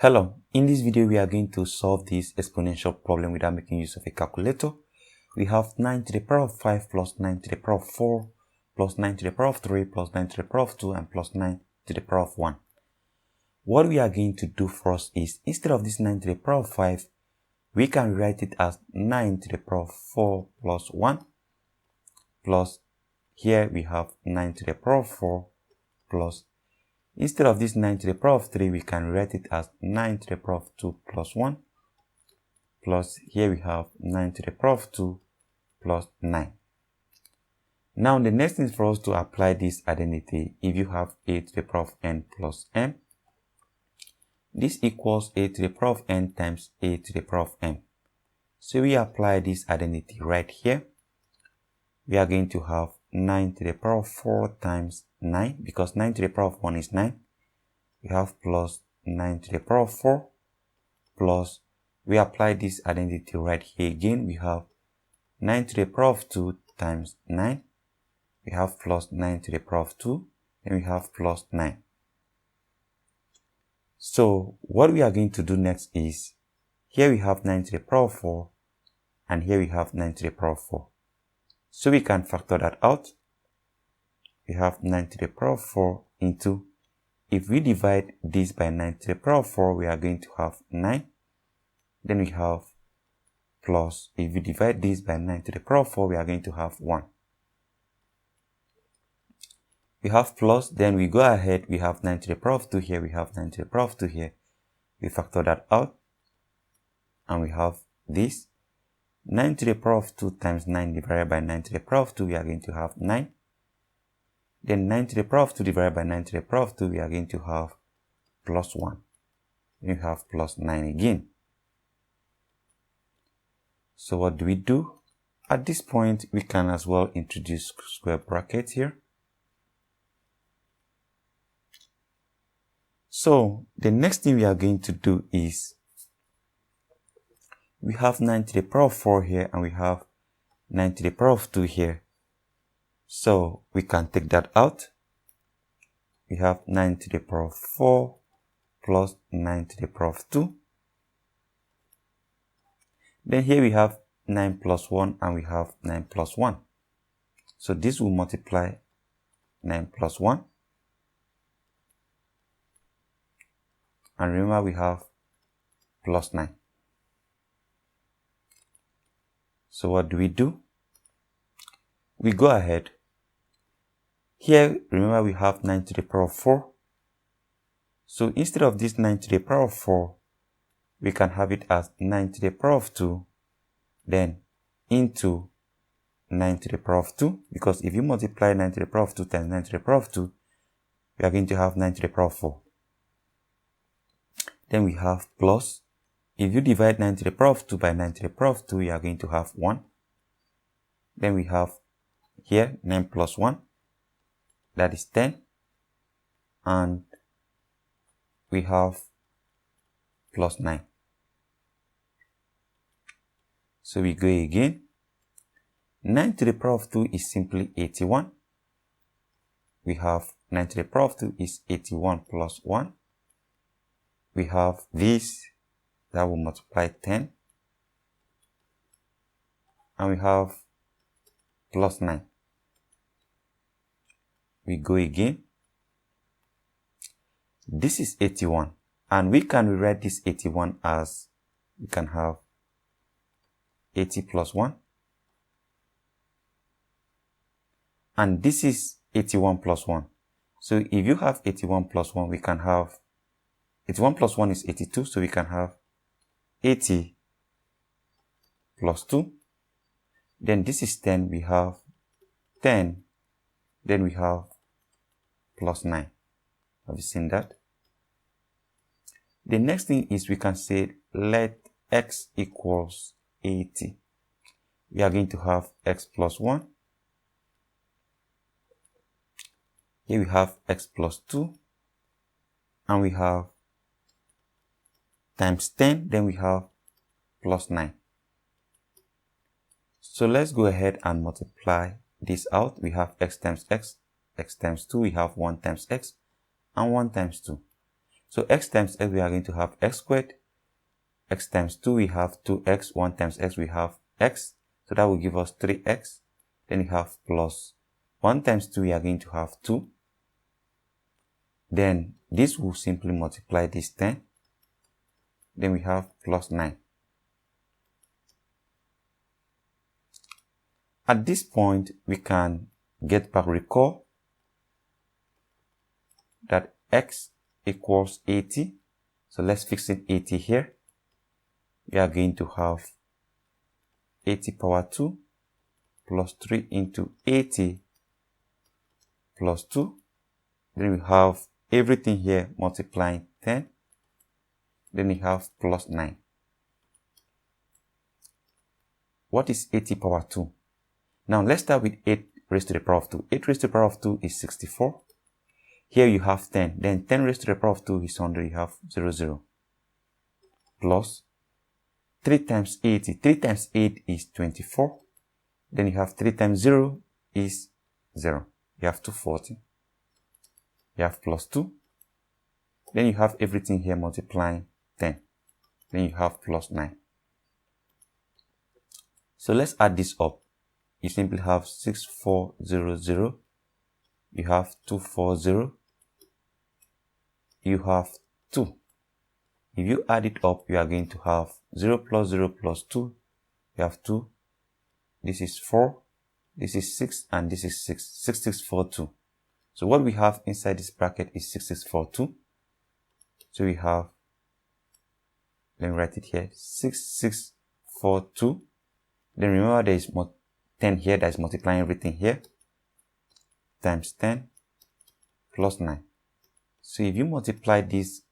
Hello, in this video we are going to solve this exponential problem without making use of a calculator. We have 9 to the power of 5 plus 9 to the power of 4 plus 9 to the power of 3 plus 9 to the power of 2 and plus 9 to the power of 1. What we are going to do first is, instead of this 9 to the power of 5, we can write it as 9 to the power of 4 plus 1 plus, here we have 9 to the power of 4 plus, instead of this 9 to the power of 3, we can write it as 9 to the power of 2 plus 1 plus, here we have 9 to the power of 2 plus 9. Now the next thing is for us to apply this identity. If you have a to the power of n plus m, this equals a to the power of n times a to the power of m. So we apply this identity right here. We are going to have 9 to the power of 4 times 9, because 9 to the power of 1 is 9. We have plus 9 to the power of 4 plus, we apply this identity right here again. We have 9 to the power of 2 times 9. We have plus 9 to the power of 2. Then we have plus 9. So what we are going to do next is, here we have 9 to the power of 4 and here we have 9 to the power of 4. So we can factor that out. We have 9 to the power of 4 into, if we divide this by 9 to the power of 4, we are going to have 9. Then we have plus, if we divide this by 9 to the power of 4, we are going to have 1. We have plus, then we go ahead, we have 9 to the power of 2 here, we have 9 to the power of 2 here. We factor that out, and we have this. 9 to the power of 2 times 9 divided by 9 to the power of 2, we are going to have 9. Then 9 to the power of 2 divided by 9 to the power of 2, we are going to have plus 1. Then we have plus 9 again. So what do we do? At this point, we can as well introduce square brackets here. So the next thing we are going to do is, we have 9 to the power of 4 here and we have 9 to the power of 2 here. So we can take that out. We have 9 to the power of 4 plus 9 to the power of 2. Then here we have 9 plus 1 and we have 9 plus 1. So this will multiply 9 plus 1. And remember, we have plus 9. So what do? We go ahead. Here, remember, we have 9 to the power of 4. So instead of this 9 to the power of 4, we can have it as 9 to the power of 2, then into 9 to the power of 2. Because if you multiply 9 to the power of 2 times 9 to the power of 2, we are going to have 9 to the power of 4. Then we have plus, if you divide 9 to the power of 2 by 9 to the power of 2, we are going to have 1. Then we have here 9 plus 1, that is 10. And we have plus 9. So we go again. 9 to the power of 2 is simply 81. We have 9 to the power of 2 is 81 plus 1. We have this, that will multiply 10. And we have plus 9. We go again. This is 81. And we can rewrite this 81 as, we can have 80 plus 1. And this is 81 plus 1. So if you have 81 plus 1, we can have 81 plus 1 is 82, so we can have 80 plus 2. Then this is 10, we have 10. Then we have plus 9. Have you seen that? The next thing is, we can say let x equals 80. We are going to have x plus 1. Here we have x plus 2. And we have times 10, then we have plus 9. So let's go ahead and multiply this out. We have x times x, x times 2, we have 1 times x, and 1 times 2. So x times x, we are going to have x squared. X times 2, we have 2x. 1 times x, we have x. So that will give us 3x. Then we have plus 1 times 2, we are going to have 2. Then this will simply multiply this 10. Then we have plus 9. At this point, we can get back, recall that x equals 80. So let's fix it 80 here. We are going to have 80 power 2 plus 3 into 80 plus 2. Then we have everything here multiplying 10. Then we have plus 9. What is 80 power 2? Now let's start with 8 raised to the power of 2. 8 raised to the power of 2 is 64. Here you have 10. Then 10 raised to the power of 2 is 100. You have 0, 0. Plus 3 times 80. 3 times 8 is 24. Then you have 3 times 0 is 0. You have 240. You have plus 2. Then you have everything here multiplying 10. Then you have plus 9. So let's add this up. You simply have 6400. You have 240. You have 2. If you add it up, you are going to have 0 plus 0 plus 2. You have 2. This is 4. This is 6. And this is 6. 6642. So what we have inside this bracket is 6642. So we have, let me write it here, 6642. Then remember there is 10 here, that is multiplying everything here, times 10 plus 9. So if you multiply this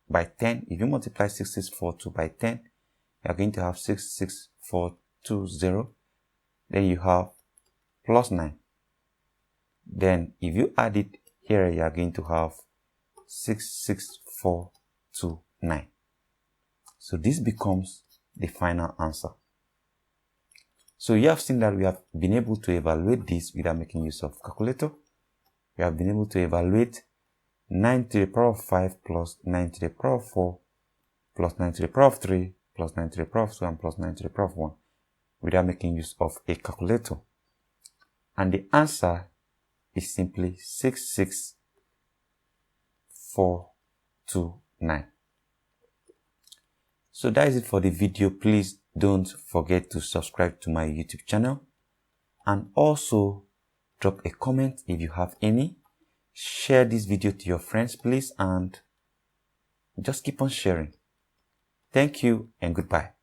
by 10, if you multiply 6642 by 10, you are going to have 66420. Then you have plus 9. Then if you add it here, you are going to have 66429. So this becomes the final answer. So you have seen that we have been able to evaluate this without making use of calculator. We have been able to evaluate 9 to the power of 5 plus 9 to the power of 4 plus 9 to the power of 3 plus 9 to the power of 2 and plus 9 to the power of 1 without making use of a calculator. And the answer is simply 66429. So that is it for the video. Please don't forget to subscribe to my YouTube channel and also drop a comment if you have any. Share this video to your friends, please, and just keep on sharing. Thank you and goodbye.